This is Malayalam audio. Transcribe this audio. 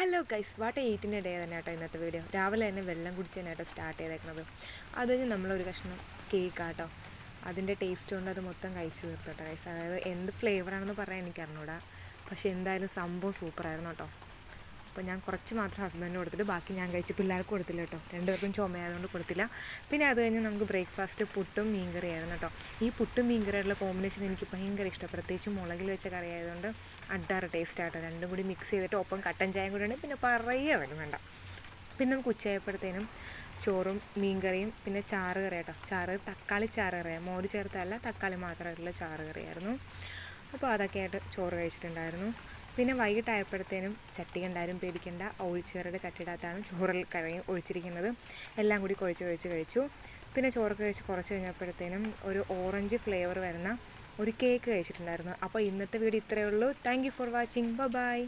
ഹലോ ഗൈസ് വാട്ട് 8ൻ്റെ ഡേ തന്നെ കേട്ടോ ഇന്നത്തെ വീഡിയോ. രാവിലെ തന്നെ വെള്ളം കുടിച്ചതിനായിട്ട് സ്റ്റാർട്ട് ചെയ്തേക്കുന്നത്. അത് കഴിഞ്ഞ് നമ്മളൊരു കഷ്ണം കേക്കാട്ടോ, അതിൻ്റെ ടേസ്റ്റ് കൊണ്ട് അത് മൊത്തം കഴിച്ചു തീർത്തോട്ടോ ഗൈസ്. അതായത് എന്ത് ഫ്ലേവറാണെന്ന് പറയാൻ എനിക്ക് അറിഞ്ഞൂടാ, പക്ഷേ എന്തായാലും സംഭവം സൂപ്പറായിരുന്നു കേട്ടോ. അപ്പോൾ ഞാൻ കുറച്ച് മാത്രം ഹസ്ബൻഡിന് കൊടുത്തിട്ട് ബാക്കി ഞാൻ കഴിച്ചു. പിള്ളേർക്ക് കൊടുത്തില്ല കേട്ടോ, രണ്ടുപേർക്കും ചുമയായതുകൊണ്ട് കൊടുത്തില്ല. പിന്നെ അത് കഴിഞ്ഞ് നമുക്ക് ബ്രേക്ക്ഫാസ്റ്റ് പുട്ടും മീൻകറിയായിരുന്നു കേട്ടോ. ഈ പുട്ടും മീൻകറിയുള്ള കോമ്പിനേഷൻ എനിക്ക് ഭയങ്കര ഇഷ്ടം, പ്രത്യേകിച്ച് മുളകിൽ വെച്ച കറി ആയതുകൊണ്ട് അഡാറ് ടേസ്റ്റാട്ടോ. രണ്ടും കൂടി മിക്സ് ചെയ്തിട്ട് ഒപ്പം കട്ടൻ ചായയും കൂടിയാണ്, പിന്നെ പറയുക വരും വേണ്ട. പിന്നെ നമുക്ക് ഉച്ചയായപ്പോഴത്തേനും ചോറും മീൻകറിയും പിന്നെ ചാറ് കറി കേട്ടോ. ചാറ് തക്കാളി ചാറ് കറിയാണ്, മോര് ചേർത്തല്ല, തക്കാളി മാത്രമായിട്ടുള്ള ചാറ് കറിയായിരുന്നു. അപ്പോൾ അതൊക്കെ ആയിട്ട് ചോറ് കഴിച്ചിട്ടുണ്ടായിരുന്നു. പിന്നെ വൈകിട്ടായപ്പോഴത്തേനും ചട്ടി കണ്ടാലും പേടിക്കേണ്ട, ഒഴിച്ചുകറിയുടെ ചട്ടിയിടത്താണ് ചോറിൽ കറിയും ഒഴിച്ചിരിക്കുന്നത്. എല്ലാം കൂടി കുഴച്ച് കഴിച്ചു. പിന്നെ ചോറൊക്കെ കഴിച്ച് കുറച്ച് കഴിഞ്ഞപ്പോഴത്തേനും ഒരു ഓറഞ്ച് ഫ്ലേവർ വരുന്ന ഒരു കേക്ക് കഴിച്ചിട്ടുണ്ടായിരുന്നു. അപ്പോൾ ഇന്നത്തെ വീഡിയോ ഇത്രയേ ഉള്ളൂ. Thank you for watching. By.